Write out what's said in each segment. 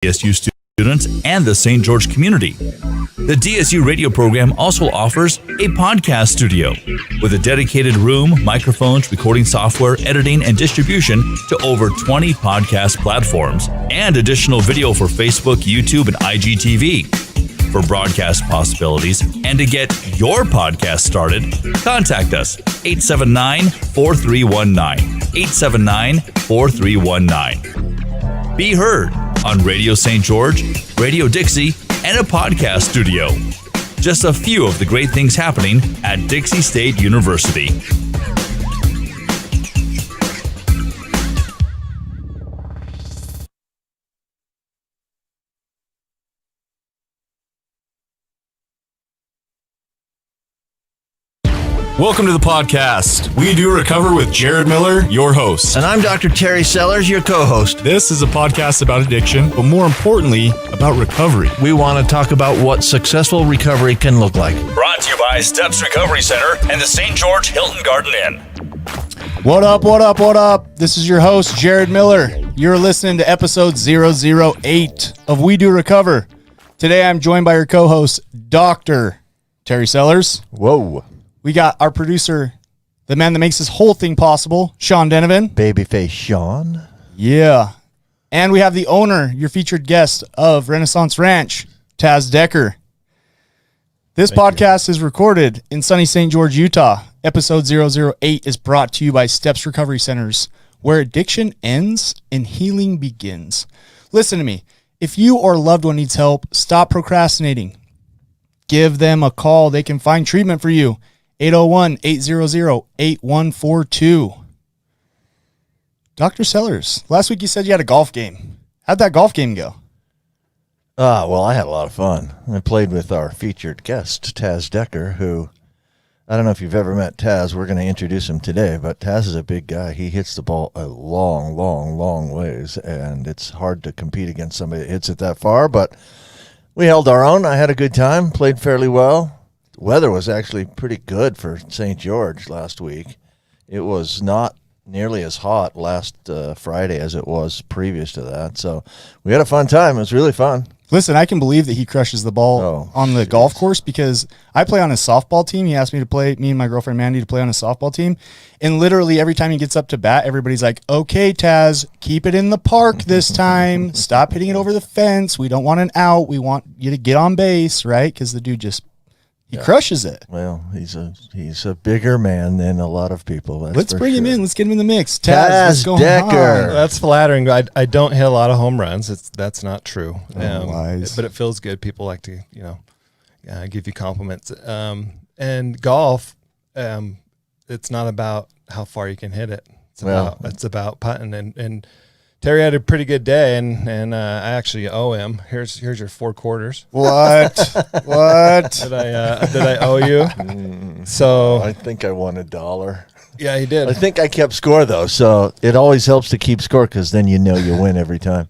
DSU students and the St. George community. The DSU radio program also offers a podcast studio with a dedicated room, microphones, recording software, editing, and distribution to over 20 podcast platforms, and additional video for Facebook, YouTube, and IGTV. For broadcast possibilities and to get your podcast started, contact us 879-4319. 879-4319. Be heard on Radio St. George, Radio Dixie, and a podcast studio. Just a few of the great things happening at Dixie State University. Welcome to the podcast. We Do Recover with Jared Miller, your host. And I'm Dr. Terry Sellers, your co-host. This is a podcast about addiction, but more importantly, about recovery. We want to talk about what successful recovery can look like. Brought to you by Steps Recovery Center and the St. George Hilton Garden Inn. What up, what up, what up? This is your host, Jared Miller. You're listening to episode 008 of We Do Recover. Today I'm joined by your co-host, Dr. Terry Sellers. Whoa. We got our producer, the man that makes this whole thing possible, Sean Denovan. Babyface Sean. Yeah. And we have the owner, your featured guest of Renaissance Ranch, Taz Decker. This podcast is recorded in sunny St. George, Utah. Episode 008 is brought to you by Steps Recovery Centers, where addiction ends and healing begins. Listen to me. If you or a loved one needs help, stop procrastinating. Give them a call. They can find treatment for you. 801-800-8142. Dr. Sellers, last week you said you had a golf game. How'd that golf game go? Well, I had a lot of fun. I played with our featured guest, Taz Decker, who, I don't know if you've ever met Taz. We're going to introduce him today, but Taz is a big guy. He hits the ball a long, long, long ways, and it's hard to compete against somebody that hits it that far, but we held our own. I had a good time, played fairly well. The weather was actually pretty good for St. George last week. It was not nearly as hot last Friday as it was previous to that. So we had a fun time. It was really fun. Listen, I can believe that he crushes the ball on the golf course because I play on his softball team. He asked me to play, me and my girlfriend Mandy, to play on his softball team. And literally every time he gets up to bat, everybody's like, okay, Taz, keep it in the park this time. Stop hitting it over the fence. We don't want an out. We want you to get on base, right? Because the dude just... He crushes it. Well, he's a bigger man than a lot of people. Let's bring him in. Let's get him in the mix. Taz Decker. That's flattering. I don't hit a lot of home runs. That's not true. But it feels good. People like to give you compliments. And golf, it's not about how far you can hit it. It's about putting. And Terry had a pretty good day, and I actually owe him. Here's your 4 quarters. What? Did I owe you? So I think I won $1. Yeah, he did. I think I kept score though, so it always helps to keep score because then you know you win every time.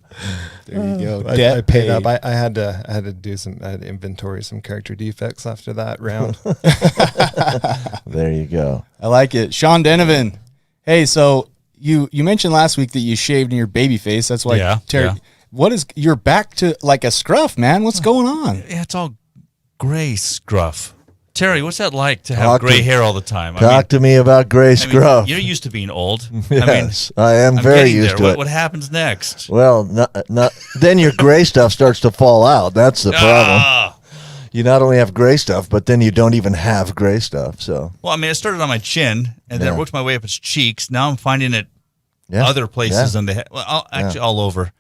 There you go. I paid up. I had to do some. I had to inventory some character defects after that round. There you go. I like it, Sean Denovan. Hey, so. You mentioned last week that you shaved in your baby face. That's why Terry. What is you're back to like a scruff, man? What's going on? Yeah, it's all gray scruff. Terry, what's that like to have gray hair all the time? Talk to me about gray scruff. You're used to being old. Yes, I am very used to it. What happens next? Well, not then your gray stuff starts to fall out. That's the problem. You not only have gray stuff, but then you don't even have gray stuff. So, well, I started on my chin, and then it worked my way up its cheeks. Now I'm finding it other places on the head. Well, actually, all over.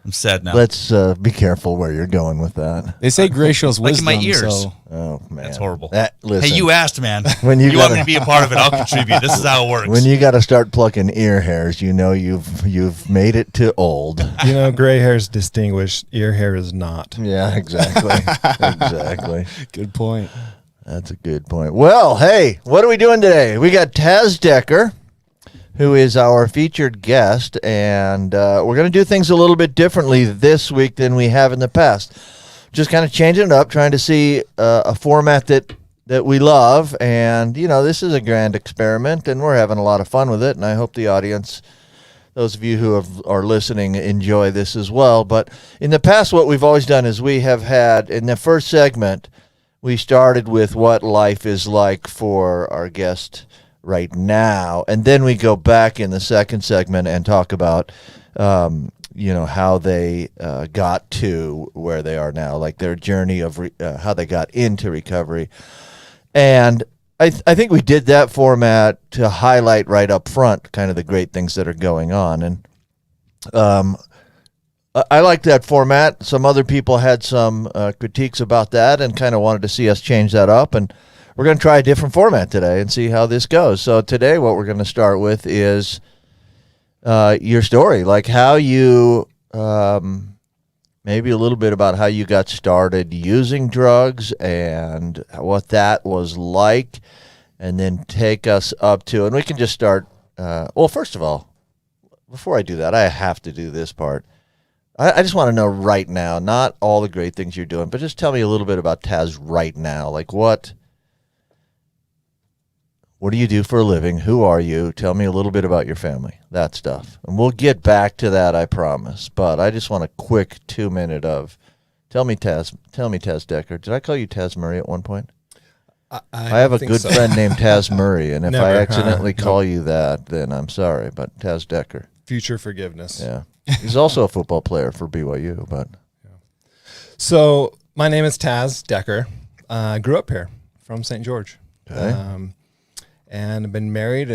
I'm sad now. Let's be careful where you're going with that. They say gray shows wisdom. Like in my ears. So. Oh, man. That's horrible. Listen, hey, you asked, man. When you want me to be a part of it, I'll contribute. This is how it works. When you got to start plucking ear hairs, you know you've made it to old. Gray hair is distinguished. Ear hair is not. Yeah, exactly. Exactly. Good point. That's a good point. Well, hey, what are we doing today? We got Taz Decker, who is our featured guest, and we're going to do things a little bit differently this week than we have in the past. Just kind of changing it up, trying to see a format that we love, and, this is a grand experiment, and we're having a lot of fun with it, and I hope the audience those of you who are listening enjoy this as well. But in the past, what we've always done is we have had, in the first segment, we started with what life is like for our guest right now. And then we go back in the second segment and talk about, how they got to where they are now, like their journey of how they got into recovery. And I think we did that format to highlight right up front kind of the great things that are going on. And I like that format. Some other people had some critiques about that and kind of wanted to see us change that up. And we're going to try a different format today and see how this goes. So today what we're going to start with is your story, like how you maybe a little bit about how you got started using drugs and what that was like, and then take us up to, and we can just start, well, first of all, before I do that, I have to do this part. I just want to know right now, not all the great things you're doing, but just tell me a little bit about Taz right now. Like what do you do for a living? Who are you? Tell me a little bit about your family, that stuff. And we'll get back to that, I promise. But I just want a quick 2-minute of, tell me Taz Decker. Did I call you Taz Murray at one point? I have a good friend named Taz Murray, and if I accidentally call you that, then I'm sorry, but Taz Decker. Future forgiveness. Yeah. He's also a football player for BYU, but. Yeah. So my name is Taz Decker. I grew up here from St. George. Okay. And I've been married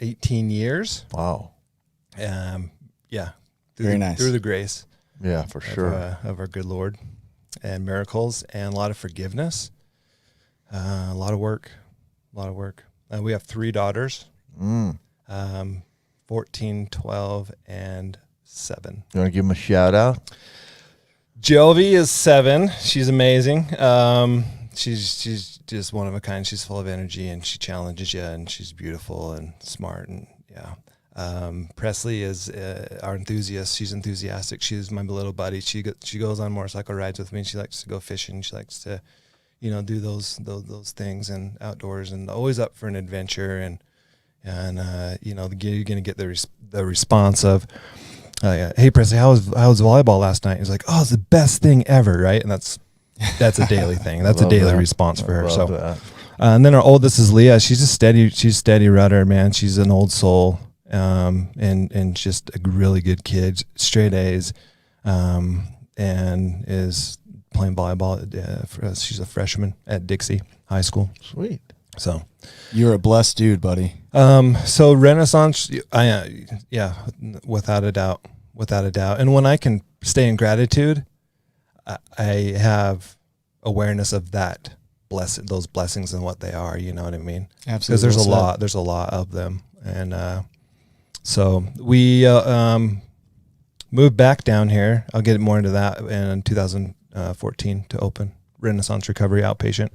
18 years. Wow. Yeah. Very nice. Through the grace. Yeah, for sure. Of our good Lord and miracles and a lot of forgiveness. A lot of work. We have 3 daughters, 14, 12, and 7. You want to give him a shout out? Jovi is 7. She's amazing. She's just one of a kind. She's full of energy and she challenges you, and she's beautiful and smart, and Presley is our enthusiast. She's enthusiastic. She's my little buddy. She goes on motorcycle rides with me. She likes to go fishing. She likes to, do those things and outdoors, and always up for an adventure. And you're gonna get the response of, hey Presley, how was volleyball last night? He's like, oh, it's the best thing ever, right? And that's a daily thing. That's a daily response for her. So, and then our oldest is Leah. She's steady rudder, man. She's an old soul, and just a really good kid, straight A's, and is playing volleyball. She's a freshman at Dixie High School. Sweet. So, you're a blessed dude, buddy. So Renaissance, without a doubt. And when I can stay in gratitude, I have awareness of that those blessings and what they are. You know what I mean? Absolutely. Because there's a lot of them, and so we moved back down here. I'll get more into that in 2014 to open Renaissance Recovery Outpatient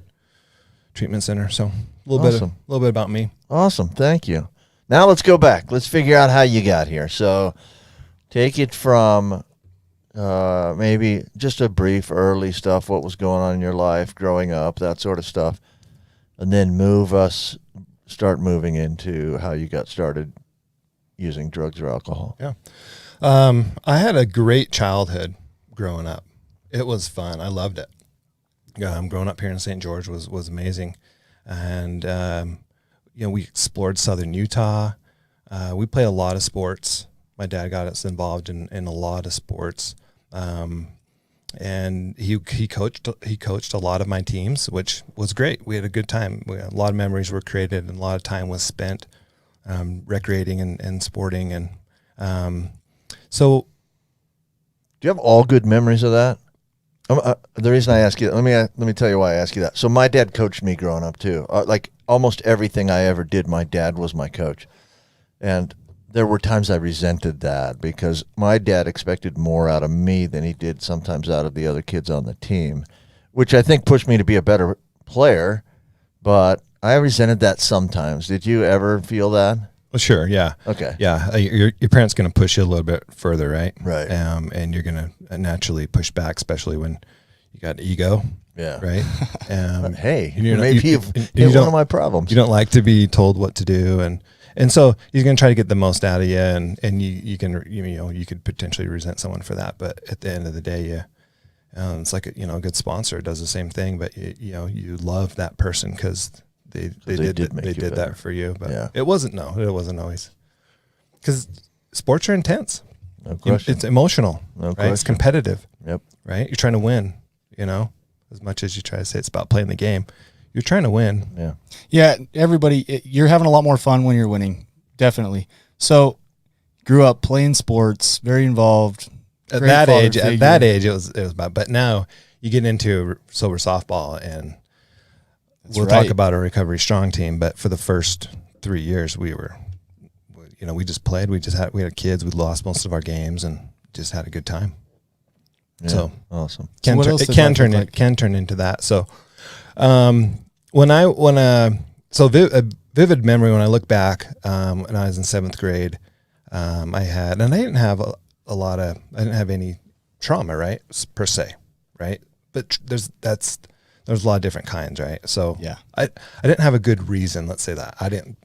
Treatment Center. So a little bit about me. Awesome, thank you. Now let's go back. Let's figure out how you got here. So take it from. Maybe just a brief early stuff, what was going on in your life growing up, that sort of stuff, and then start moving into how you got started using drugs or alcohol. Yeah. I had a great childhood growing up. It was fun. I loved it. Growing up here in St. George was amazing. And, we explored southern Utah. We played a lot of sports. My dad got us involved in a lot of sports. And he coached a lot of my teams, which was great. We had a good time. A lot of memories were created, and a lot of time was spent recreating and sporting. And so, do you have all good memories of that? The reason I ask you, let me tell you why I ask you that. So my dad coached me growing up too. Like almost everything I ever did, my dad was my coach, and there were times I resented that because my dad expected more out of me than he did sometimes out of the other kids on the team, which I think pushed me to be a better player, but I resented that sometimes. Did you ever feel that? Well, sure, yeah. Okay. Yeah, your parents going to push you a little bit further, right? Right. And you're going to naturally push back, especially when you got ego. Yeah. Right. Hey, you're not- maybe you- you've you hit one don't- of my problems. You don't like to be told what to do, and so he's going to try to get the most out of you, and you could potentially resent someone for that, but at the end of the day, it's like a good sponsor does the same thing, but you love that person because they did better. that for you, but Yeah. it wasn't always, because sports are intense. No question. It's emotional, No right? It's question. competitive, Yep. right? You're trying to win, as much as you try to say it's about playing the game, you're trying to win. Yeah. Yeah, everybody, you're having a lot more fun when you're winning, definitely. So, grew up playing sports, very involved. At great that father age, figure. it was about. But now you get into sober softball, and That's we'll right. talk about a recovery strong team. But for the first 3 years, we just played. We had kids. We lost most of our games, and just had a good time. Yeah. So awesome. Can what turn, else it did can life turn look it like? can turn into that. So, a vivid memory when I look back, when I was in 7th grade, I didn't have I didn't have any trauma, right, per se, right? But there's a lot of different kinds, right? So Yeah. I didn't have a good reason. Let's say that I didn't,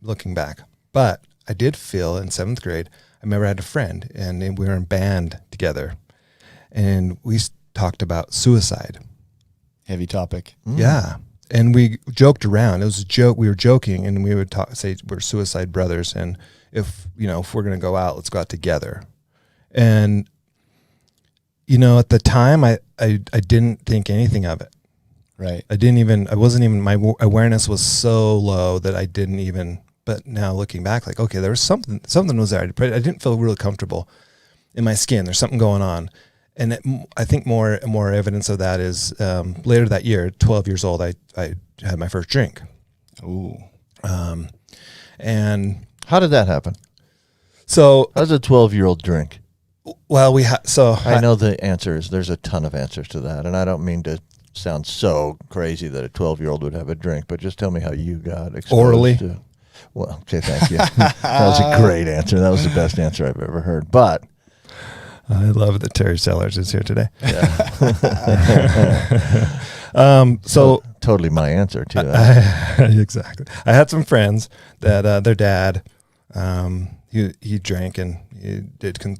looking back, but I did feel in 7th grade. I remember I had a friend, and we were in band together, and we talked about suicide. Heavy topic. Yeah. And we joked around. It was a joke. We were joking, and we would say we're suicide brothers. And if we're going to go out, let's go out together. And, at the time I didn't think anything of it. Right. My awareness was so low that I didn't even, but now looking back, like, okay, there was something was there. I didn't feel really comfortable in my skin. There's something going on. And I think more evidence of that is later that year, 12 years old, I had my first drink. Ooh. And How did that happen? so, How does a 12-year-old drink? well, I know the answers. There's a ton of answers to that, and I don't mean to sound so crazy that a 12-year-old would have a drink, but just tell me how you got exposed Orally. to. Well, okay, thank you. That was a great answer. That was the best answer I've ever heard. But I love that Terry Sellers is here today. So totally my answer too. exactly. I had some friends that their dad, he drank, and he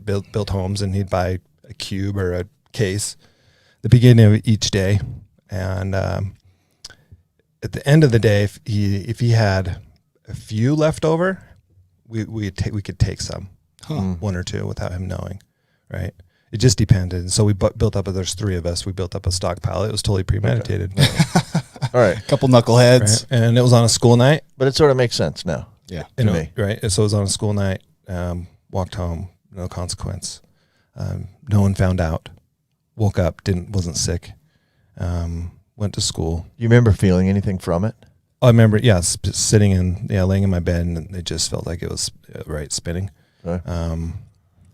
built homes, and he'd buy a cube or a case the beginning of each day, and at the end of the day, if he had a few left over, we could take some, one or two without him knowing, right? It just depended. So we built up. There's 3 of us. We built up a stockpile. It was totally premeditated. All right, Couple knuckleheads. Right? And it was on a school night. but it sort of makes sense now. Yeah. To me. Right. So it was on a school night. Walked home, no consequence. No one found out. Woke up, wasn't sick. Went to school. You remember feeling anything from it? I remember, sitting laying in my bed, and it just felt like it was spinning. Okay.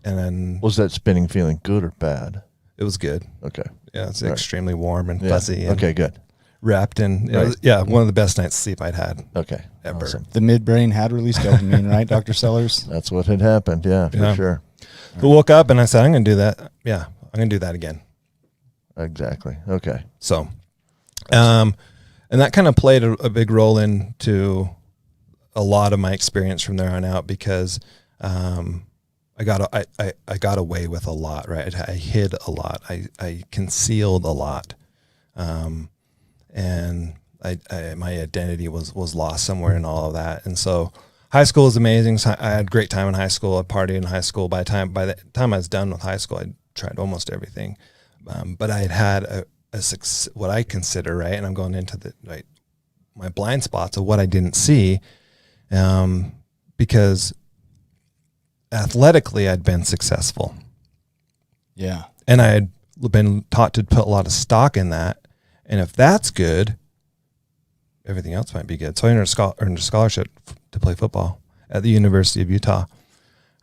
And then Was that spinning feeling good or bad? it was good. Okay. Yeah, it's Right. extremely warm and Yeah. fuzzy. And Okay, good. wrapped in. Right. One of the best nights of sleep I'd had. Okay. Ever. Awesome. The midbrain had released dopamine, right, Dr. Sellers? That's what had happened. Yeah, for Yeah. sure. But woke up and I said, I'm going to do that. Yeah, I'm going to do that again. Exactly. Okay. So, and that kind of played a big role into a lot of my experience from there on out, because I got away with a lot, right? I hid a lot. I concealed a lot, and my identity was lost somewhere in all of that. And so, high school was amazing. So I had a great time in high school. I partied in high school. By the time I was done with high school, I tried almost everything. But I had a success, what I consider, right, and I'm going into my blind spots of what I didn't see, because athletically I'd been successful, Yeah. and I had been taught to put a lot of stock in that, and if that's good, everything else might be good. So I earned a scholarship to play football at the University of Utah.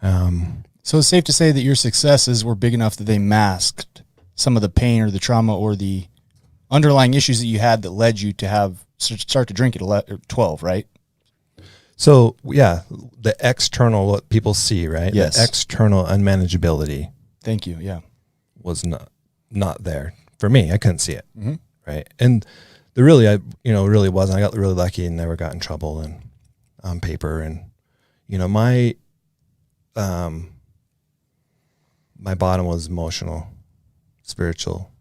So it's safe to say that your successes were big enough that they masked some of the pain or the trauma or the underlying issues that you had that led you to start to drink at 12, right? So yeah, the external, what people see, right? Yes. The external unmanageability Thank you. Yeah. was not there for me. I couldn't see it. Mm-hmm. right? And really wasn't. I got really lucky and never got in trouble and on paper. And my bottom was emotional, spiritual,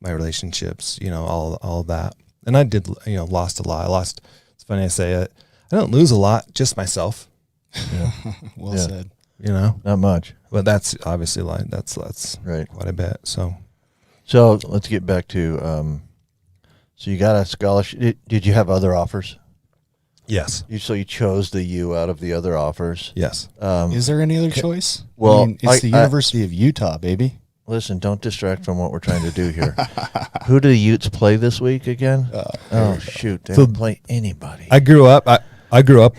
my relationships, all of that. And I did, lost a lot. It's funny I say it. I don't lose a lot, just myself. Yeah. Well said. Not much. But that's obviously that's Right. quite a bit. So let's get back to, so you got a scholarship. Did you have other offers? yes, So you chose the U out of the other offers. yes. Is there any other choice? Well, it's the University of Utah, baby. Listen, don't distract from what we're trying to do here. Who do the Utes play this week again? Shoot. They don't play anybody. I grew up a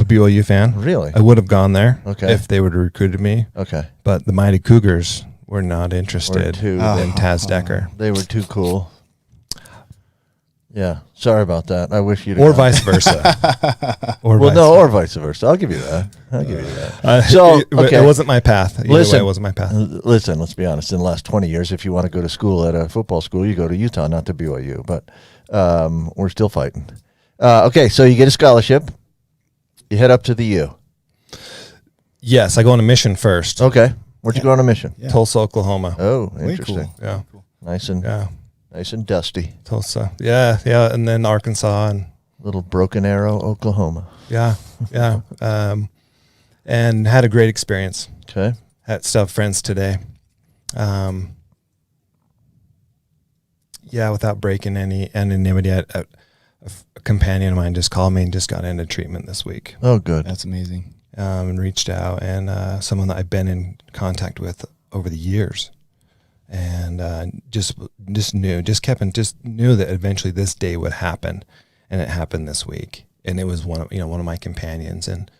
BYU fan. Really? I would have gone there Okay. if they would have recruited me. Okay. But the Mighty Cougars were not interested too- in Taz Decker. They were too cool. Yeah. Sorry about that. I wish you'd Or vice versa. Or vice versa. I'll give you that. It wasn't my path. Either way, it wasn't my path. Listen, let's be honest. In the last 20 years, if you want to go to school at a football school, you go to Utah, not to BYU. But we're still fighting. Okay, so you get a scholarship. You head up to the U. Yes, I go on a mission first. Okay. Where'd you go on a mission? Yeah. Tulsa, Oklahoma. Oh, Way interesting. cool. Yeah, Nice and dusty. Tulsa. Yeah, and then Arkansas and Little Broken Arrow, Oklahoma. yeah. And had a great experience. Okay. Still have friends today. Without breaking any anonymity, a companion of mine just called me and just got into treatment this week. Oh, good. That's amazing. And reached out, and someone that I've been in contact with over the years, and just knew that eventually this day would happen, and it happened this week. And it was one of my companions, and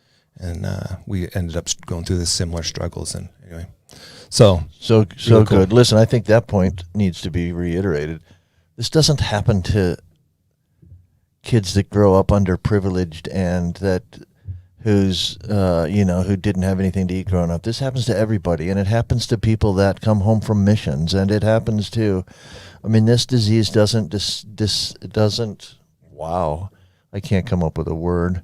we ended up going through the similar struggles. And anyway, so So cool. good. Listen, I think that point needs to be reiterated. This doesn't happen to kids that grow up underprivileged and who didn't have anything to eat growing up. This happens to everybody, and it happens to people that come home from missions, and it happens to, this disease doesn't wow, I can't come up with a word.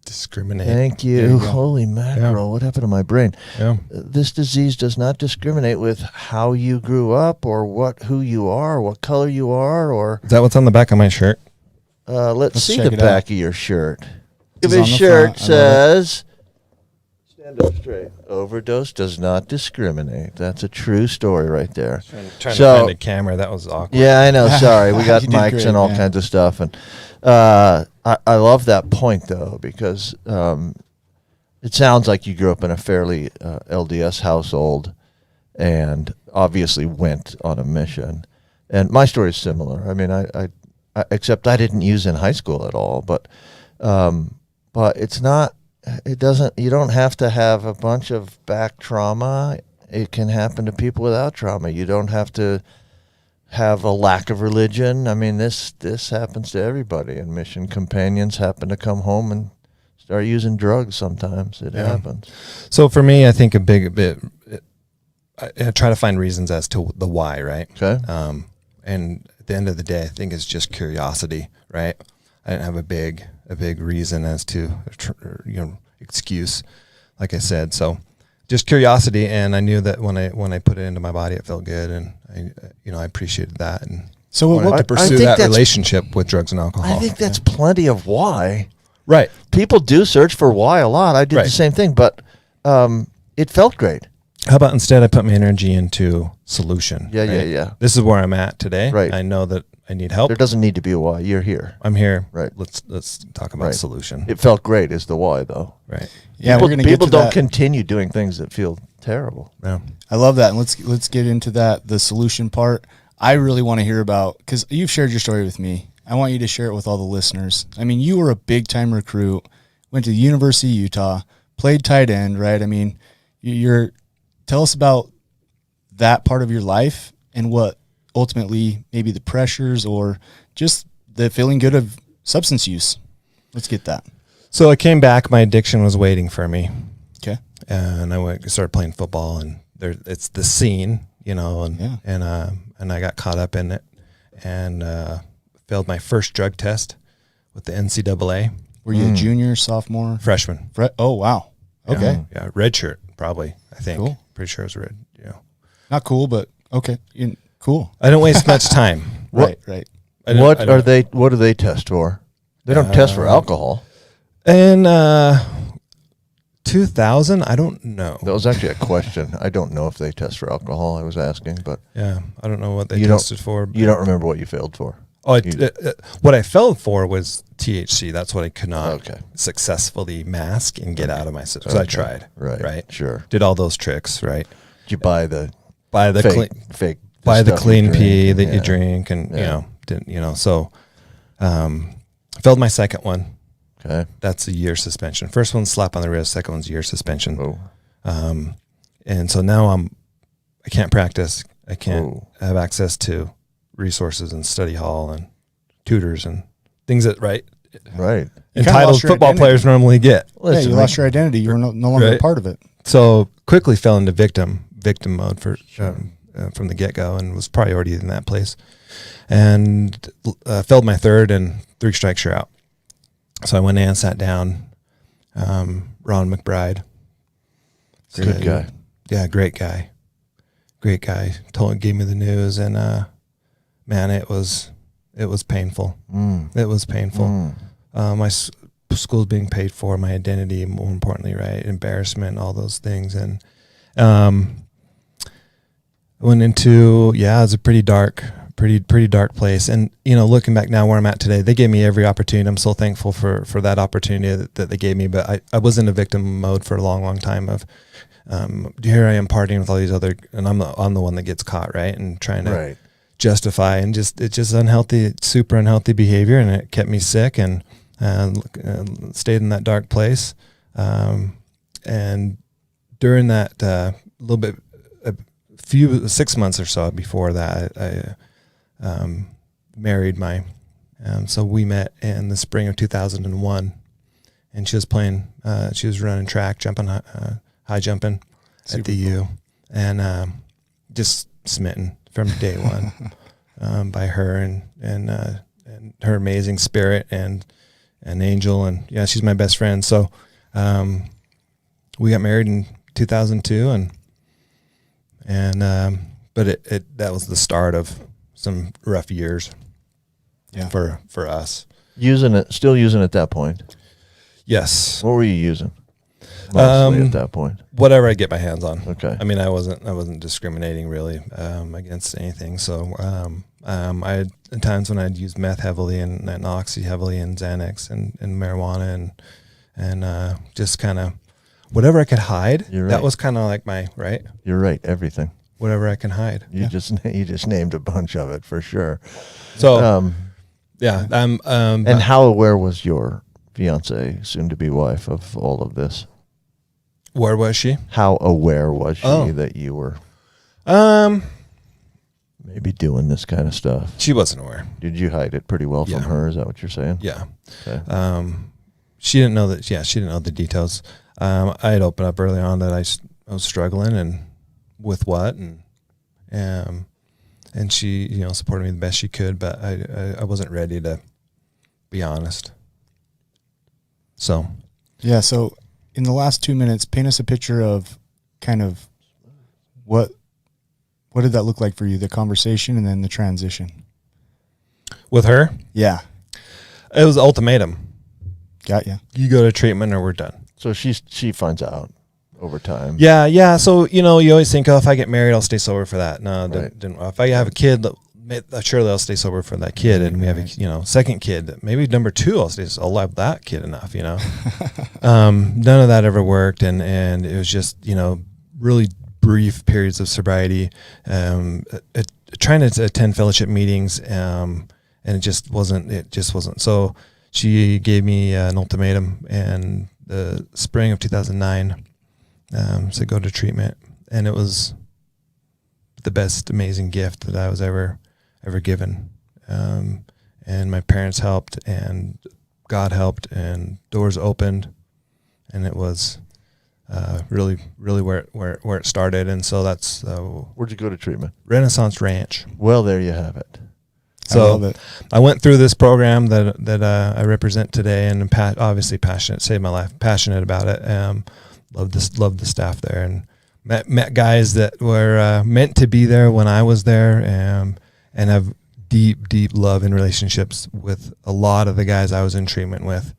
discriminate. Thank you. There you go. Holy mackerel, what happened to my brain? Yeah. This disease does not discriminate with how you grew up or who you are, what color you are, or Is that what's on the back of my shirt? let's see check the it back out. of your shirt. It's If his on the shirt front. I love says, stand up straight, overdose does not discriminate. That's a true story right there. Trying So- to find a camera. That was awkward. Yeah, I know. Sorry, we got You did mics great, and all man. kinds of stuff, and I love that point though, because it sounds like you grew up in a fairly LDS household, and obviously went on a mission. And my story is similar. I except I didn't use in high school at all, but it's not. It doesn't. You don't have to have a bunch of back trauma. It can happen to people without trauma. You don't have to have a lack of religion. This happens to everybody, and mission companions happen to come home and start using drugs sometimes. It happens. So for me, I think a big bit. I try to find reasons as to the why, right? Okay. And at the end of the day, I think it's just curiosity, right? I didn't have a big reason as to excuse, like I said. So just curiosity, and I knew that when I put it into my body, it felt good, and I appreciated that, and So wanted what, to pursue think that that's- relationship with drugs and alcohol. I think that's plenty of why. right. People do search for why a lot. I did Right. the same thing, but it felt great. How about instead I put my energy into solution? Yeah, right? yeah. This is where I'm at today. Right. I know that I need help. There doesn't need to be a why. You're here. I'm here. Right. Let's talk about Right. solution. It felt great is the why, though. Right. yeah, people we're gonna get people to don't that. continue doing things that feel terrible. Yeah. I love that, and let's get into that, the solution part. I really want to hear about, because you've shared your story with me. I want you to share it with all the listeners. You were a big time recruit, went to the University of Utah, played tight end, right? Tell us about that part of your life and what ultimately maybe the pressures or just the feeling good of substance use. Let's get that. So I came back. My addiction was waiting for me, Okay. and I started playing football. And it's the scene, and Yeah. and I got caught up in it, and failed my first drug test with the NCAA. Were you a junior, sophomore? Freshman. Oh, wow. Okay. Yeah, red shirt, probably, I think. Cool. Pretty sure it was red, Not cool, but okay. Cool. I don't waste much time. Right. What do they test for? They don't test for alcohol. In 2000, I don't know. That was actually a question. I don't know if they test for alcohol. I was asking, but Yeah, I don't know what they tested for. you don't remember what you failed for. Oh, what I failed for was THC. That's what I could not Okay. successfully mask and get out of my system. So I tried. Right. Sure. Did all those tricks, right? Did you buy the Fake. Buy the clean pee that you drink, and didn't. So, failed my second one. Okay. That's a year suspension. First one's slap on the wrist. Second one's year suspension. Oh. And so now I can't practice. I can't have access to resources and study hall and tutors and things that Right. entitled football players normally get. Listen, you lost your identity. You were no longer a part of it. So quickly fell into victim mode from the get-go, and was probably already in that place, and failed my third, and 3 strikes you're out. So I went in and sat down. Ron McBride, Good guy. Yeah, great guy. Gave me the news, and man, it was painful. It was painful. My school's being paid for, my identity, more importantly, right? Embarrassment, all those things, and went into it was a pretty dark place. And looking back now where I'm at today, they gave me every opportunity. I'm so thankful for that opportunity that they gave me. But I was in a victim mode for a long time of here I am partying with all these other, and I'm the one that gets caught, right? And trying to justify, and it's just unhealthy, super unhealthy behavior, and it kept me sick, and stayed in that dark place. And during that little bit, 6 months or so before that, I married so we met in the spring of 2001, and she was playing, she was running track, jumping, high jumping at the U, and just smitten from day one by her and her amazing spirit and an angel, and she's my best friend. So we got married in 2002, but that was the start of some rough years for us. Still using at that point. Yes. What were you using mostly at that point? Whatever I get my hands on. Okay. I mean, I wasn't discriminating really against anything. So I had times when I'd use meth heavily and oxy heavily and Xanax and marijuana and just kind of whatever I could hide. You're right. That was kind of like my right. You're right. Everything. Whatever I can hide. You just named a bunch of it for sure. So and how aware was your fiance, soon to be wife, of all of this? Where was she? How aware was she that you were maybe doing this kind of stuff? She wasn't aware. Did you hide it pretty well from her? Is that what you're saying? Yeah. Okay. She didn't know that. Yeah, she didn't know the details. I had opened up early on that I was struggling and with what, and she supported me the best she could, but I wasn't ready to be honest. So so in the last 2 minutes, paint us a picture of kind of what did that look like for you, the conversation and then the transition with her. Yeah, it was ultimatum. Got you. You go to treatment or we're done. So she finds out over time. Yeah. So you always think, if I get married, I'll stay sober for that. No, didn't. If I have a kid, surely I'll stay sober for that kid. And we have a second kid, maybe number 2, I'll love that kid enough. None of that ever worked, and it was just really brief periods of sobriety. Trying to attend fellowship meetings, and it just wasn't. So she gave me an ultimatum, and the spring of 2009. So go to treatment, and it was the best, amazing gift that I was ever given. And my parents helped, and God helped, and doors opened, and it was really, really where it started. And so that's where'd you go to treatment? Renaissance Ranch. Well, there you have it. So love it. I went through this program that I represent today, and I'm obviously passionate, saved my life, passionate about it. Love the staff there, and met guys that were meant to be there when I was there, and have deep love and relationships with a lot of the guys I was in treatment with,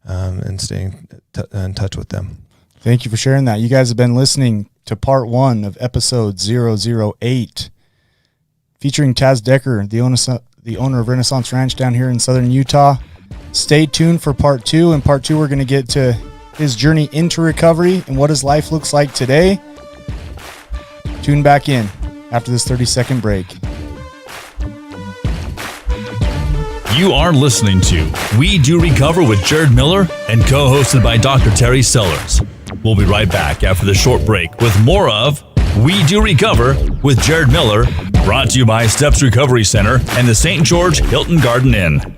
and staying in touch with them. Thank you for sharing that. You guys have been listening to part 1 of episode 008, featuring Taz Decker, the owner of Renaissance Ranch down here in southern Utah. Stay tuned for part 2. In part 2, we're going to get to his journey into recovery and what his life looks like today. Tune back in after this 30-second break. You are listening to We Do Recover with Jared Miller and co-hosted by Dr. Terry Sellers. We'll be right back after the short break with more of We Do Recover with Jared Miller, brought to you by Steps Recovery Center and the St. George Hilton Garden Inn.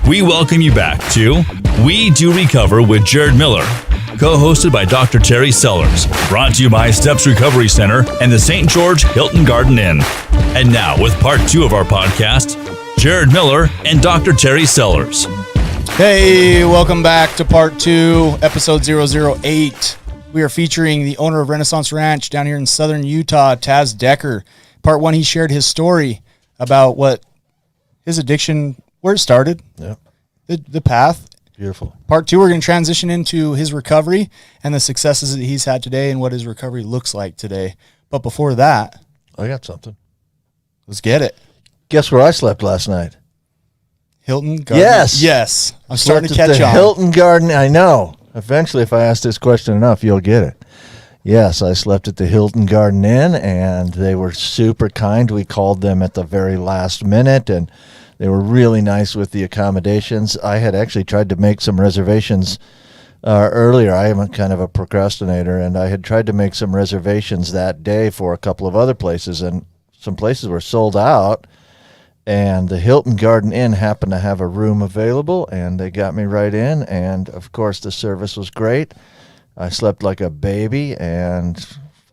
We welcome you back to We Do Recover with Jared Miller, co-hosted by Dr. Terry Sellers, brought to you by Steps Recovery Center and the St. George Hilton Garden Inn. And now with part 2 of our podcast, Jared Miller and Dr. Terry Sellers. Hey, welcome back to part 2, episode 008. We are featuring the owner of Renaissance Ranch down here in southern Utah, Taz Decker. Part 1, he shared his story about what his addiction, where it started, the path. Beautiful. Part 2, we're going to transition into his recovery and the successes that he's had today and what his recovery looks like today. But before that, I got something. let's get it. Guess where I slept last night? Hilton Garden. Yes. I'm starting to Slept at catch the on. Hilton Garden. I know. Eventually, if I ask this question enough, you'll get it. Yes, I slept at the Hilton Garden Inn, and they were super kind. We called them at the very last minute, and they were really nice with the accommodations. I had actually tried to make some reservations earlier. I am kind of a procrastinator, and I had tried to make some reservations that day for a couple of other places, and some places were sold out. And the Hilton Garden Inn happened to have a room available, and they got me right in. And, of course, the service was great. I slept like a baby, and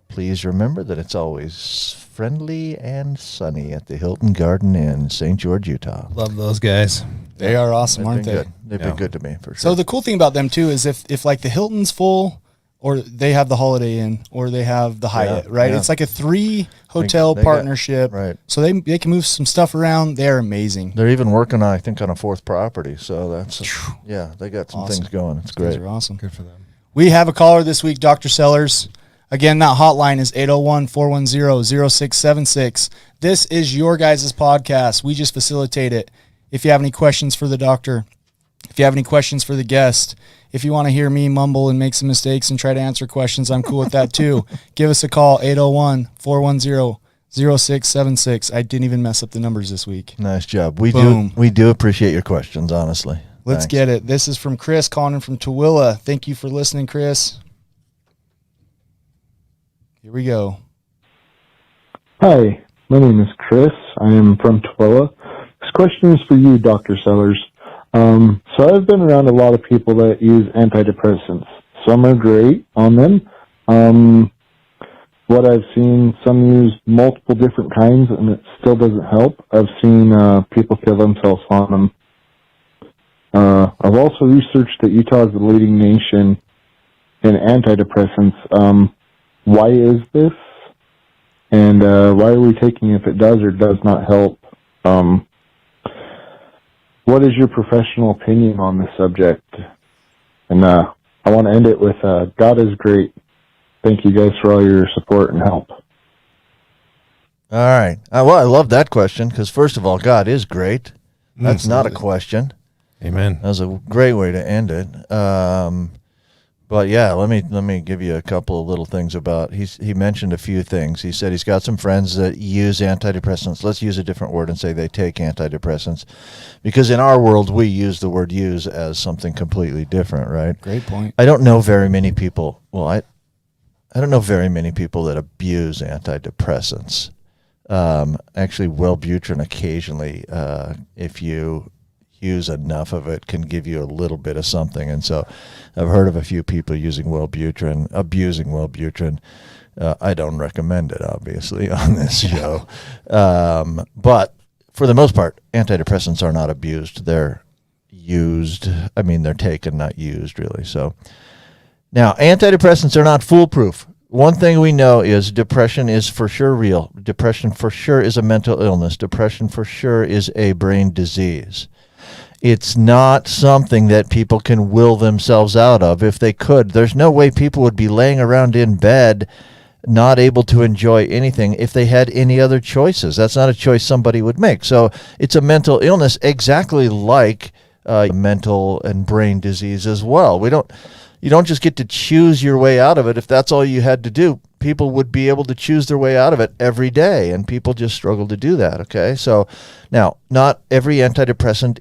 please remember that it's always friendly and sunny at the Hilton Garden Inn, St. George, Utah. Love those guys. They are awesome, They've aren't been they? good. They've been good to me, for sure. So the cool thing about them, too, is if like the Hilton's full or they have the Holiday Inn or they have the Hyatt, right? yeah. It's like a 3-hotel They got- partnership. right. So they can move some stuff around. They're amazing. They're even working, I think, on a 4th property. So that's, they got some Awesome. things going. It's Those great. are awesome. Good for them. We have a caller this week, Dr. Sellers. Again, that hotline is 801-410-0676. This is your guys' podcast. We just facilitate it. If you have any questions for the doctor, if you have any questions for the guest, if you want to hear me mumble and make some mistakes and try to answer questions, I'm cool with that too. Give us a call, 801-410-0676. I didn't even mess up the numbers this week. Nice job. Boom. We do appreciate your questions, honestly. Let's Thanks. get it. This is from Chris calling in from Tooele. Thank you for listening, Chris. Here we go. Hi, my name is Chris. I am from Tooele. This question is for you, Dr. Sellers. So I've been around a lot of people that use antidepressants. Some are great on them. What I've seen, some use multiple different kinds, and it still doesn't help. I've seen people kill themselves on them. I've also researched that Utah is the leading nation in antidepressants. Why is this? And why are we taking it if it does or does not help? What is your professional opinion on this subject? And I want to end it with God is great. Thank you guys for all your support and help. All right. Well, I love that question because, first of all, God is great. That's not a question. Amen. That was a great way to end it. But yeah, let me give you a couple of little things about. He mentioned a few things. He said he's got some friends that use antidepressants. Let's use a different word and say they take antidepressants, because in our world we use the word use as something completely different, right? Great point. I don't know very many people. Well, I don't know very many people that abuse antidepressants. Actually, Wellbutrin occasionally, if you use enough of it, can give you a little bit of something. And so I've heard of a few people abusing Wellbutrin. I don't recommend it, obviously, on this show. But for the most part, antidepressants are not abused. They're used. I mean, they're taken, not used, really. So now, antidepressants are not foolproof. One thing we know is depression is for sure real. Depression for sure is a mental illness. Depression for sure is a brain disease. It's not something that people can will themselves out of. If they could, there's no way people would be laying around in bed not able to enjoy anything if they had any other choices. That's not a choice somebody would make. So it's a mental illness, exactly like mental and brain disease as well. You don't just get to choose your way out of it. If that's all you had to do, people would be able to choose their way out of it every day, and people just struggle to do that, okay? So now, not every antidepressant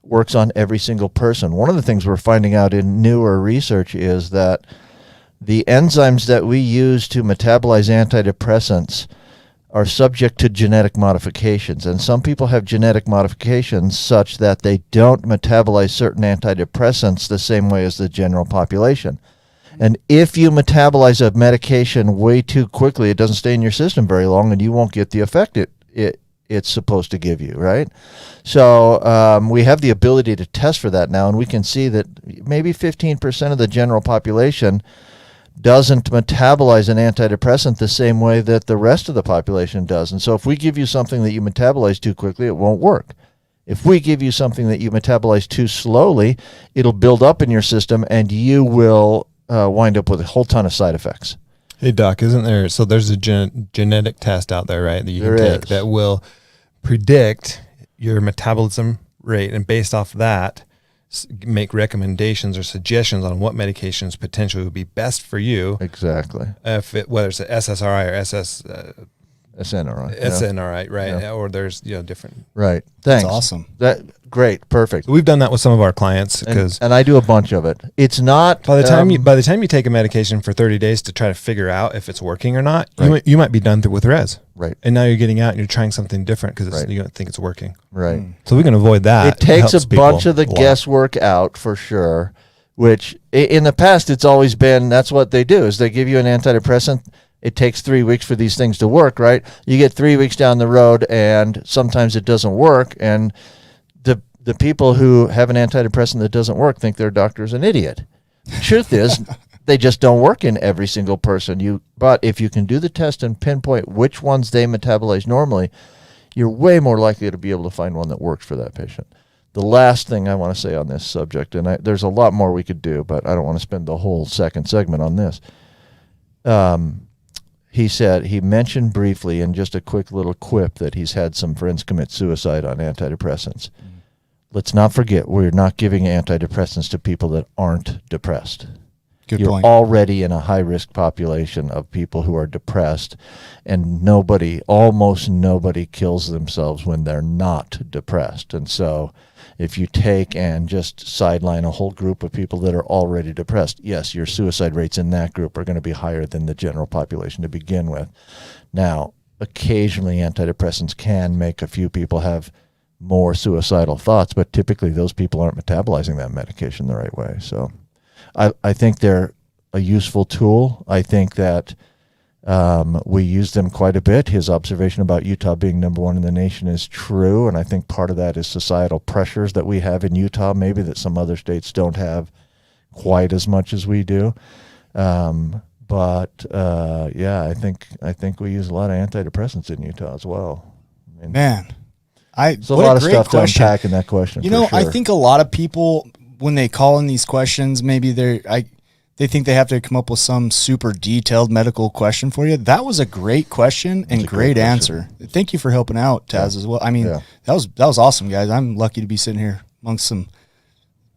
works on every single person. One of the things we're finding out in newer research is that the enzymes that we use to metabolize antidepressants are subject to genetic modifications. And some people have genetic modifications such that they don't metabolize certain antidepressants the same way as the general population. And if you metabolize a medication way too quickly, it doesn't stay in your system very long, and you won't get the effect it's supposed to give you, right? So we have the ability to test for that now, and we can see that maybe 15% of the general population doesn't metabolize an antidepressant the same way that the rest of the population does. And so if we give you something that you metabolize too quickly, it won't work. If we give you something that you metabolize too slowly, it'll build up in your system, and you will wind up with a whole ton of side effects. Hey, Doc, isn't there, so there's a genetic test out there, right, that you can take that will predict your metabolism rate, and based off that, make recommendations or suggestions on what medications potentially would be best for you. Exactly. Whether it's a SSRI or SNRI, right? Yeah. Or there's different. Right. Thanks. That's awesome. Great. Perfect. We've done that with some of our clients because and I do a bunch of it. It's not by the time you take a medication for 30 days to try to figure out if it's working or not, right. you might be done with res. Right. And now you're getting out and you're trying something different because right. you don't think it's working. Right. So we can avoid that. It takes a bunch of the guesswork out for sure, which in the past it's always been that's what they do is they give you an antidepressant. It takes 3 weeks for these things to work, right? You get 3 weeks down the road, and sometimes it doesn't work, and the people who have an antidepressant that doesn't work think their doctor's an idiot. The truth is, they just don't work in every single person. But if you can do the test and pinpoint which ones they metabolize normally, you're way more likely to be able to find one that works for that patient. The last thing I want to say on this subject, and there's a lot more we could do, but I don't want to spend the whole second segment on this. He mentioned briefly in just a quick little quip that he's had some friends commit suicide on antidepressants. Mm. Let's not forget, we're not giving antidepressants to people that aren't depressed. Good You're point. already in a high-risk population of people who are depressed, and almost nobody kills themselves when they're not depressed. And so if you take and just sideline a whole group of people that are already depressed, yes, your suicide rates in that group are going to be higher than the general population to begin with. Now, occasionally antidepressants can make a few people have more suicidal thoughts, but typically those people aren't metabolizing that medication the right way. So I think they're a useful tool. I think that we use them quite a bit. His observation about Utah being number one in the nation is true, and I think part of that is societal pressures that we have in Utah, maybe that some other states don't have quite as much as we do. I think we use a lot of antidepressants in Utah as well. I mean, there's a lot of stuff to unpack in that question. Sure. I think a lot of people, when they call in these questions, maybe they think they have to come up with some super detailed medical question for you. That was a great question and great answer. Thank you for helping out, Taz, as well. I mean, that was awesome, guys. I'm lucky to be sitting here amongst some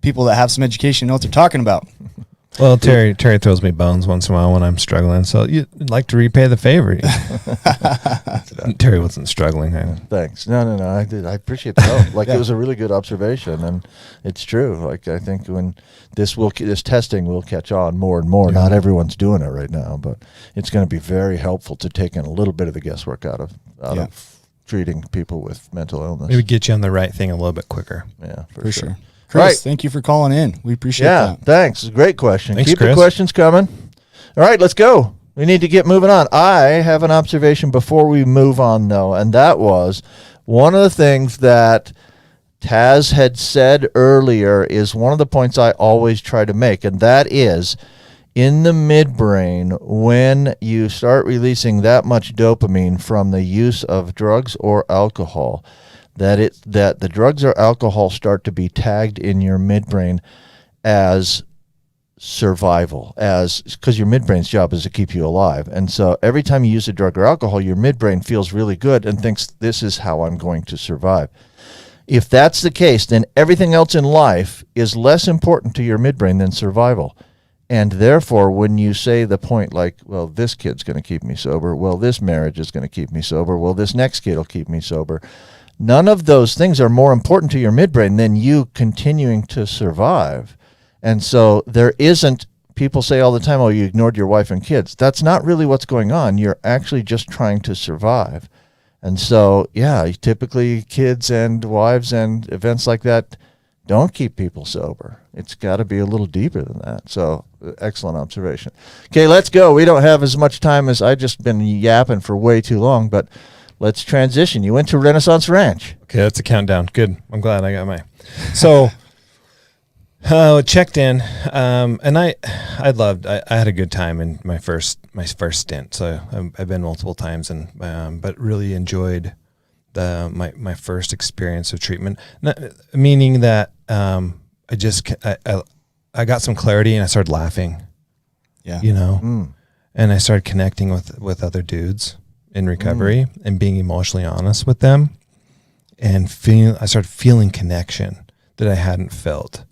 people that have some education know what they're talking about. Well, Terry throws me bones once in a while when I'm struggling, so you'd like to repay the favor. Terry wasn't struggling. Thanks. No. I appreciate the help. Like, it was a really good observation, and it's true. Like, I think when this testing will catch on more and more. Not everyone's doing it right now, but it's going to be very helpful to take in a little bit of the guesswork out of treating people with mental illness. Maybe get you on the right thing a little bit quicker. Yeah, for sure. Chris, thank you for calling in. We appreciate that. Yeah, thanks. Great question. Thanks, Keep Chris. the questions coming. All right, let's go. We need to get moving on. I have an observation before we move on, though, and that was one of the things that Taz had said earlier is one of the points I always try to make, and that is in the midbrain, when you start releasing that much dopamine from the use of drugs or alcohol, that the drugs or alcohol start to be tagged in your midbrain as survival, because your midbrain's job is to keep you alive. And so every time you use a drug or alcohol, your midbrain feels really good and thinks, this is how I'm going to survive. If that's the case, then everything else in life is less important to your midbrain than survival. And therefore, when you say the point like, well, this kid's going to keep me sober, well, this marriage is going to keep me sober, well, this next kid will keep me sober, none of those things are more important to your midbrain than you continuing to survive. And so there isn't, people say all the time, oh, you ignored your wife and kids. That's not really what's going on. You're actually just trying to survive. And so, yeah, typically kids and wives and events like that don't keep people sober. It's got to be a little deeper than that. So, excellent observation. Okay, let's go. We don't have as much time as I just been yapping for way too long, but let's transition. You went to Renaissance Ranch. Okay, that's a countdown. Good. I'm glad I got mine. So, checked in, and I had a good time in my first stint. So I've been multiple times, and but really enjoyed my first experience of treatment. Meaning that I got some clarity and I started laughing. Yeah, and I started connecting with other dudes in recovery and being emotionally honest with them, and I started feeling connection that I hadn't felt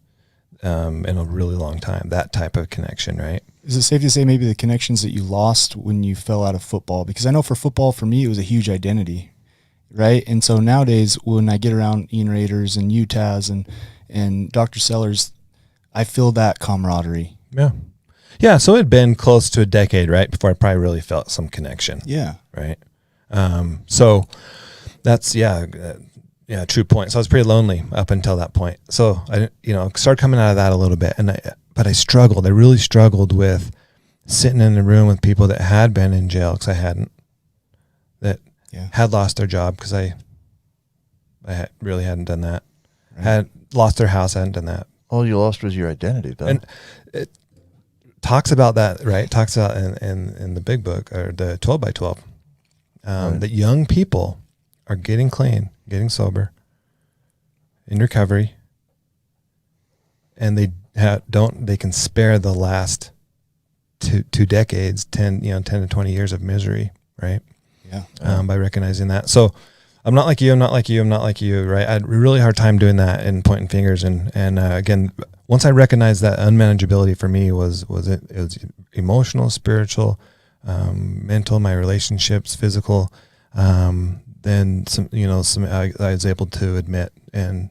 in a really long time, that type of connection, right? Is it safe to say maybe the connections that you lost when you fell out of football? Because I know for football, for me, it was a huge identity, right? And so nowadays, when I get around Ian Raiders and Utahs and Dr. Sellers, I feel that camaraderie. Yeah. Yeah, so it had been close to a decade, right, before I probably really felt some connection. Yeah. Right? So that's, true point. So I was pretty lonely up until that point. So I, started coming out of that a little bit, but I struggled. I really struggled with sitting in a room with people that had been in jail because I hadn't, that had lost their job because I really hadn't done that. Right. Had lost their house, I hadn't done that. All you lost was your identity, though. And it talks about that, right? Talks about in the big book, or the 12 by 12, that young people are getting clean, getting sober, in recovery, and they can spare the last two decades, 10 to 20 years of misery, right? Yeah. By recognizing that. So I'm not like you, right? I had a really hard time doing that and pointing fingers. And again, once I recognized that unmanageability for me was emotional, spiritual, mental, my relationships, physical, then I was able to admit and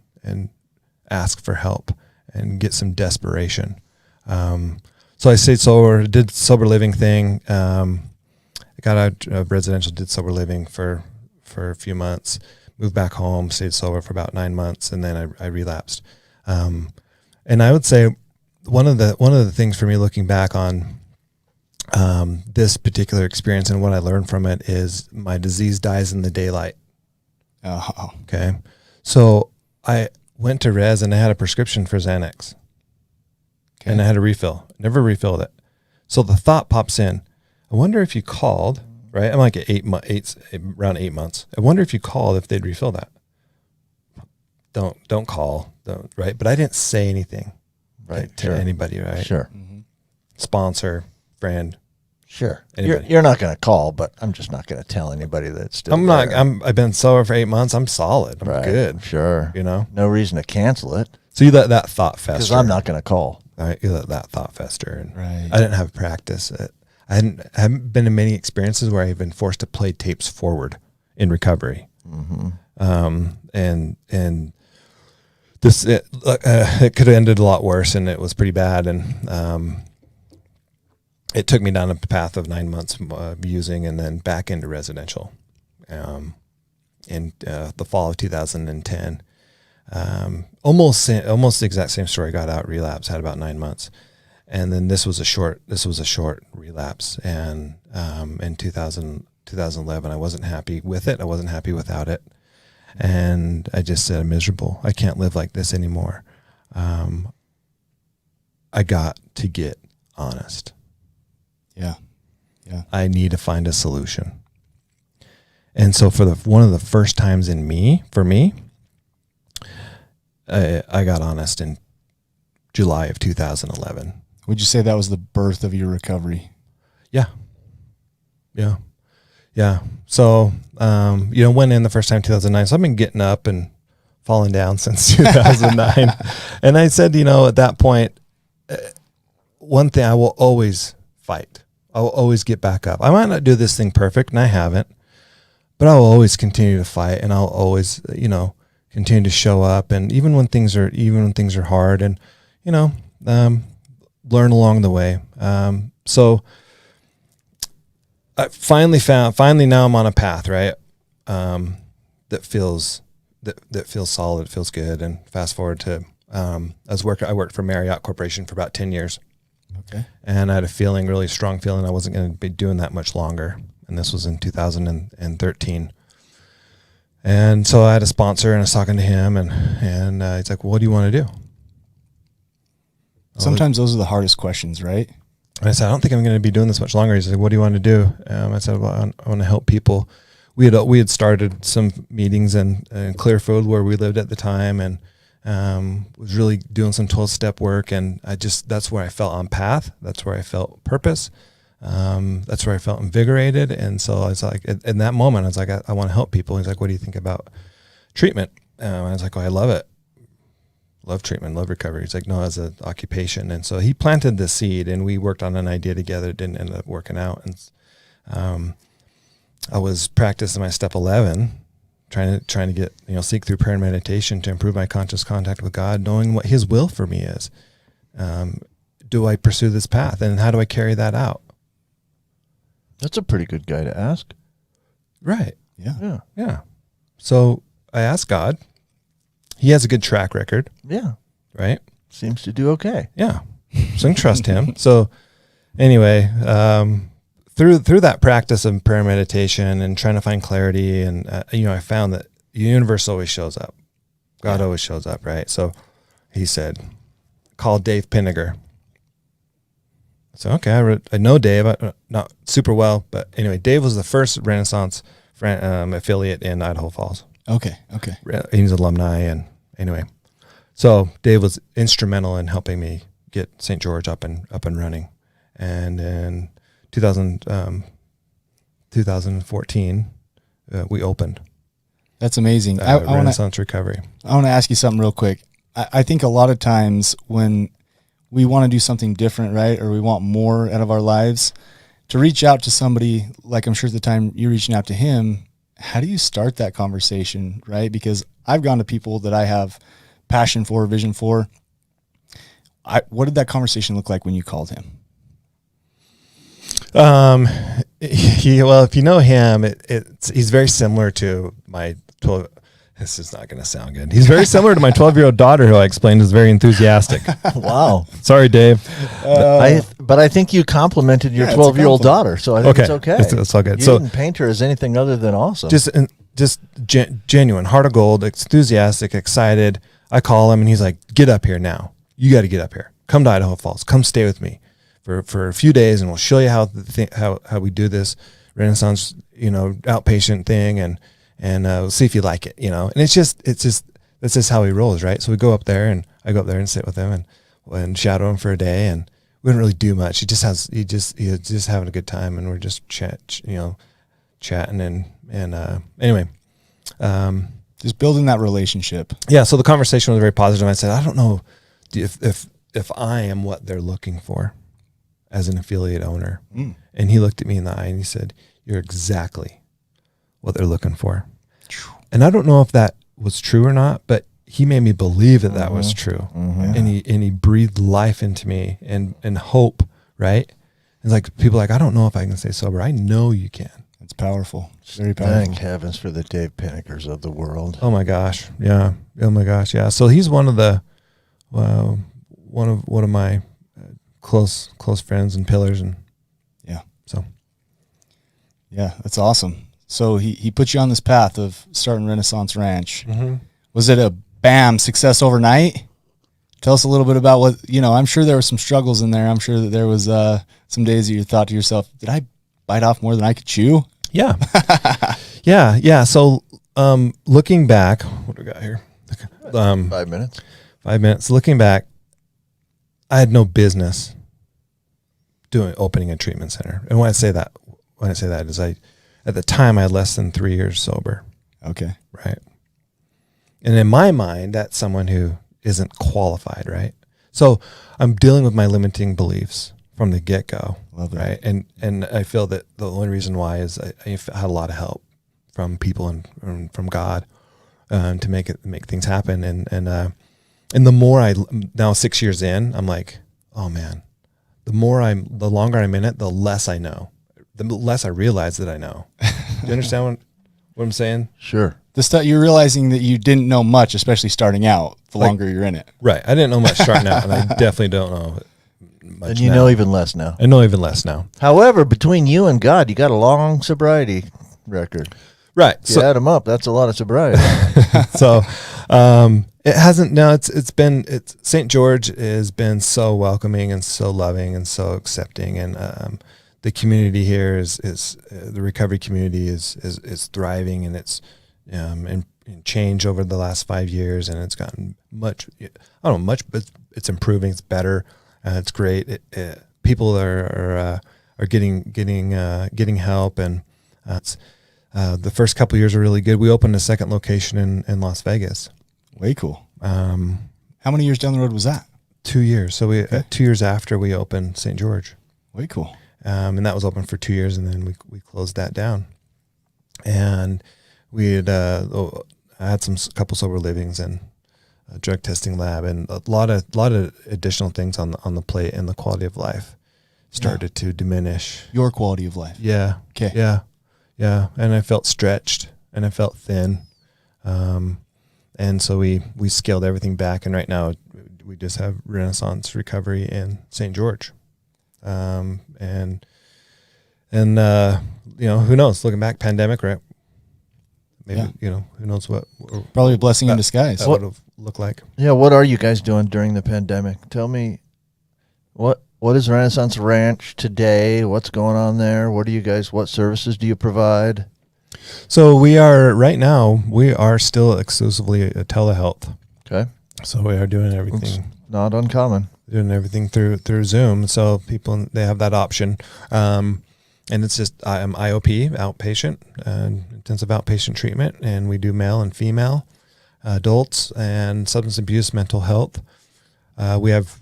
ask for help and get some desperation. So I stayed sober, did sober living thing. I got out of residential, did sober living for a few months, moved back home, stayed sober for about 9 months, and then I relapsed. And I would say one of the things for me looking back on this particular experience and what I learned from it is my disease dies in the daylight. Oh. Okay. So I went to res and I had a prescription for Xanax. Okay. And I had a refill. Never refilled it. So the thought pops in. I wonder if you called, right? I'm like around 8 months. I wonder if you called if they'd refill that. Don't call, right? But I didn't say anything, right, to anybody, right? Sure. Mm-hmm. Sponsor, friend. Sure. You're not going to call, but I'm just not going to tell anybody that it's still I've been sober for 8 months. I'm solid. I'm good. Sure. No reason to cancel it. So you let that thought fester. Because I'm not going to call. Right, you let that thought fester, and Right. I didn't have practice. I haven't been in many experiences where I've been forced to play tapes forward in recovery. And this it could have ended a lot worse, and it was pretty bad. And it took me down a path of 9 months of using, and then back into residential. In the fall of 2010, almost the exact same story. Got out, relapse, had about 9 months, and then this was a short relapse. And in 2011, I wasn't happy with it. I wasn't happy without it. And I just said, I'm miserable. I can't live like this anymore. I got to get honest. Yeah. I need to find a solution. And so for one of the first times for me, I got honest in July of 2011. Would you say that was the birth of your recovery? Yeah. So, went in the first time 2009. So I've been getting up and falling down since 2009. And I said, at that point, one thing I will always fight. I will always get back up. I might not do this thing perfect, and I haven't, but I will always continue to fight, and I'll always, continue to show up. And even when things are hard, and, learn along the way. So I finally now I'm on a path, right? That feels solid, feels good. And fast forward to, I worked for Marriott Corporation for about 10 years. Okay. And I had a really strong feeling I wasn't going to be doing that much longer. And this was in 2013. And so I had a sponsor, and I was talking to him, and he's like, well, what do you want to do? Sometimes those are the hardest questions, right? And I said, I don't think I'm going to be doing this much longer. He said, what do you want to do? I said, well, I want to help people. We had started some meetings in Clearfield where we lived at the time, and was really doing some 12-step work. And that's where I felt on path. That's where I felt purpose. That's where I felt invigorated. And so I was like, in that moment, I was like, I want to help people. He's like, what do you think about treatment? I was like, oh, I love it. Love treatment, love recovery. He's like, no, as an occupation. And so he planted the seed, and we worked on an idea together. It didn't end up working out. And I was practicing my step 11, trying to get, seek through prayer and meditation to improve my conscious contact with God, knowing what his will for me is. Do I pursue this path, and how do I carry that out? That's a pretty good guy to ask. Right. Yeah. So I asked God. He has a good track record. Yeah. Right. Seems to do okay. Yeah. So I can trust him. So anyway, through that practice of prayer meditation and trying to find clarity, and I found that the universe always shows up. God always shows up, right? So he said, call Dave Pinniger. So okay, I know Dave, not super well, but anyway, Dave was the first Renaissance affiliate in Idaho Falls. Okay. He's an alumni, and anyway, so Dave was instrumental in helping me get St. George up and running. And in 2014, we opened. That's amazing. Renaissance Recovery. I want to ask you something real quick. I think a lot of times when we want to do something different, right, or we want more out of our lives, to reach out to somebody, like I'm sure at the time you're reaching out to him, how do you start that conversation, right? Because I've gone to people that I have passion for, vision for. What did that conversation look like when you called him? Well, if you know him, he's very similar to my 12. This is not going to sound good. He's very similar to my 12-year-old daughter, who I explained is very enthusiastic. Wow. Sorry, Dave. But I think you complimented your 12-year-old daughter, so I think it's okay. It's all good. You didn't paint her as anything other than awesome. Just genuine, heart of gold, enthusiastic, excited. I call him, and he's like, "Get up here now. You got to get up here. Come to Idaho Falls. Come stay with me for a few days, and we'll show you how we do this Renaissance, outpatient thing, and we'll see if you like it, And it's just that's just how he rolls, right? So we go up there, and I go up there and sit with him and shadow him for a day, and we didn't really do much. He's just having a good time, and we're just chatting and anyway, Just building that relationship. Yeah. So the conversation was very positive. I said, I don't know if I am what they're looking for as an affiliate owner. And he looked at me in the eye and he said, you're exactly what they're looking for. And I don't know if that was true or not, but he made me believe that that was true. And he breathed life into me and hope, right? It's like people are like, I don't know if I can stay sober. I know you can. It's powerful. It's very powerful. Thank heavens for the Dave Pinnekers of the world. Oh my gosh. Yeah. Oh my gosh. Yeah. So he's one of the, one of my close friends and pillars. And yeah. So. Yeah, that's awesome. So he put you on this path of starting Renaissance Ranch. Was it a bam success overnight? Tell us a little bit about what, I'm sure there were some struggles in there. I'm sure that there was some days that you thought to yourself, did I bite off more than I could chew? Yeah. Yeah. So, looking back, what do we got here? 5 minutes. 5 minutes. Looking back, I had no business opening a treatment center. And when I say that is at the time I had less than 3 years sober. Okay. Right. And in my mind, that's someone who isn't qualified. Right. So I'm dealing with my limiting beliefs from the get-go. Love that. Right. And I feel that the only reason why is I had a lot of help from people and from God to make things happen. And the more now 6 years in, I'm like, oh man, the longer I'm in it, the less I know, the less I realize that I know. Do you understand what I'm saying? Sure. The stuff you're realizing that you didn't know much, especially starting out, the longer you're in it. Right. I didn't know much starting out, and I definitely don't know much. And you know even less now. I know even less now. However, between you and God, you got a long sobriety record. Right. If you add them up, that's a lot of sobriety. So it hasn't. No, it's St. George has been so welcoming and so loving and so accepting, and the community here is the recovery community is thriving, and it's in change over the last 5 years, and it's gotten much. I don't know much, but it's improving. It's better. It's great. People are getting help, and the first couple of years are really good. We opened a second location in Las Vegas. Way cool. How many years down the road was that? 2 years. So 2 years after we opened St. George. Way cool. And that was open for 2 years, and then we closed that down. And we had I had a couple sober livings and a drug testing lab, and a lot of additional things on the plate, and the quality of life started to diminish. Your quality of life. Yeah. Okay. Yeah. And I felt stretched, and I felt thin. And so we scaled everything back, and right now we just have Renaissance Recovery in St. George. And who knows, looking back, pandemic, right? Maybe, who knows what. Probably a blessing in disguise. That would have looked like. Yeah, what are you guys doing during the pandemic? Tell me, what is Renaissance Ranch today? What's going on there? What services do you provide? So right now, we are still exclusively a telehealth. Okay. So we are doing everything. It's not uncommon. Doing everything through Zoom. So people, they have that option. And it's just, I'm IOP, outpatient, intensive outpatient treatment. And we do male and female, adults, and substance abuse, mental health. We have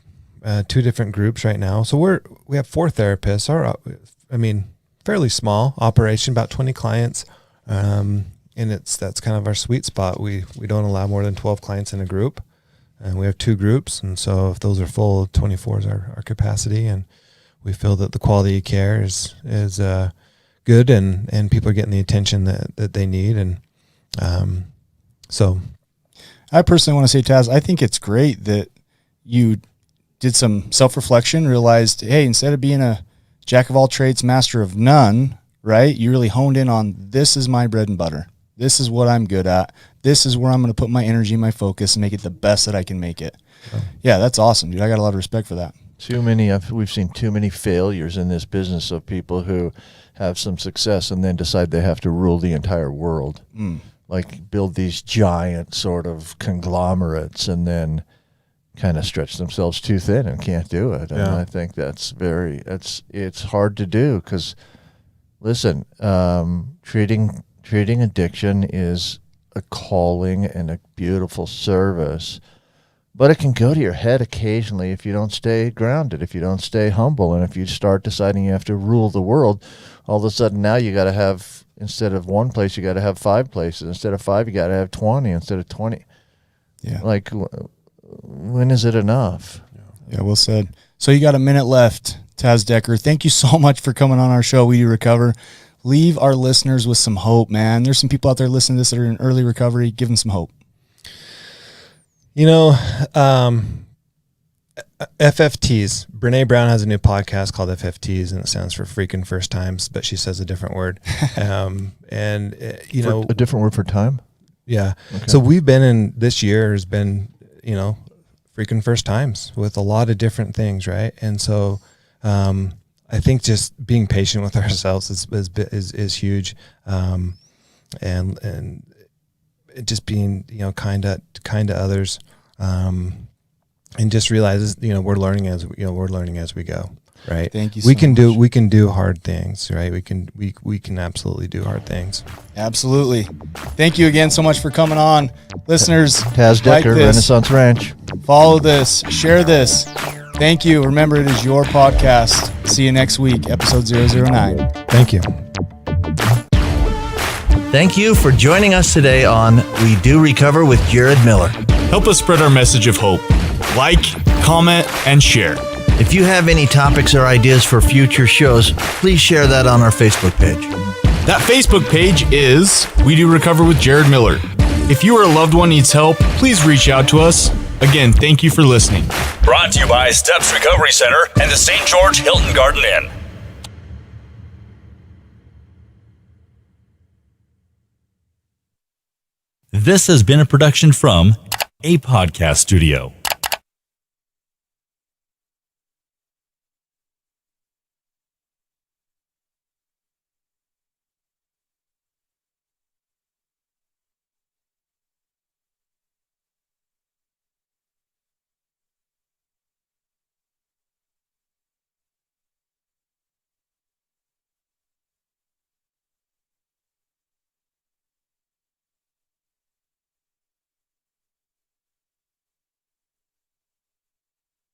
2 different groups right now. So we have 4 therapists. Fairly small operation, about 20 clients. And that's kind of our sweet spot. We don't allow more than 12 clients in a group. And we have 2 groups. And so if those are full, 24 is our capacity. And we feel that the quality of care is good, and people are getting the attention that they need. And so I personally want to say, Taz, I think it's great that you did some self-reflection, realized, hey, instead of being a jack of all trades, master of none, right? You really honed in on, this is my bread and butter. This is what I'm good at. This is where I'm going to put my energy, my focus, and make it the best that I can make it. Yeah, that's awesome, dude. I got a lot of respect for that. We've seen too many failures in this business of people who have some success and then decide they have to rule the entire world. Like build these giant sort of conglomerates and then kind of stretch themselves too thin and can't do it. And I think it's hard to do because, listen, treating addiction is a calling and a beautiful service. But it can go to your head occasionally if you don't stay grounded, if you don't stay humble, and if you start deciding you have to rule the world. All of a sudden now you got to have, instead of one place, you got to have 5 places. Instead of 5, you got to have 20. Instead of 20, Yeah. like, when is it enough? Yeah, well said. So you got a minute left, Taz Decker. Thank you so much for coming on our show, We Do Recover. Leave our listeners with some hope, man. There's some people out there listening to this that are in early recovery. Give them some hope. You know, FFTs. Brene Brown has a new podcast called FFTs, and it stands for freaking first times, but she says a different word. You know, A different word for time? yeah. Okay. So we've been in, this year has been, you know, freaking first times with a lot of different things, right? And so I think just being patient with ourselves is huge, and just being, you know, kind to others, and just realize, you know, we're learning as we go, right? Thank you. We can do hard things, right? We can absolutely do hard things. Absolutely. Thank you again so much for coming on. Listeners, Taz Decker, like this, Renaissance Ranch. follow this, share this. Thank you. Remember, it is your podcast. See you next week, episode 009. Thank you. Thank you for joining us today on We Do Recover with Jared Miller. Help us spread our message of hope. Like, comment, and share. If you have any topics or ideas for future shows, please share that on our Facebook page. That Facebook page is We Do Recover with Jared Miller. If you or a loved one needs help, please reach out to us. Again, thank you for listening. Brought to you by Steps Recovery Center and the St. George Hilton Garden Inn. This has been a production from a podcast studio.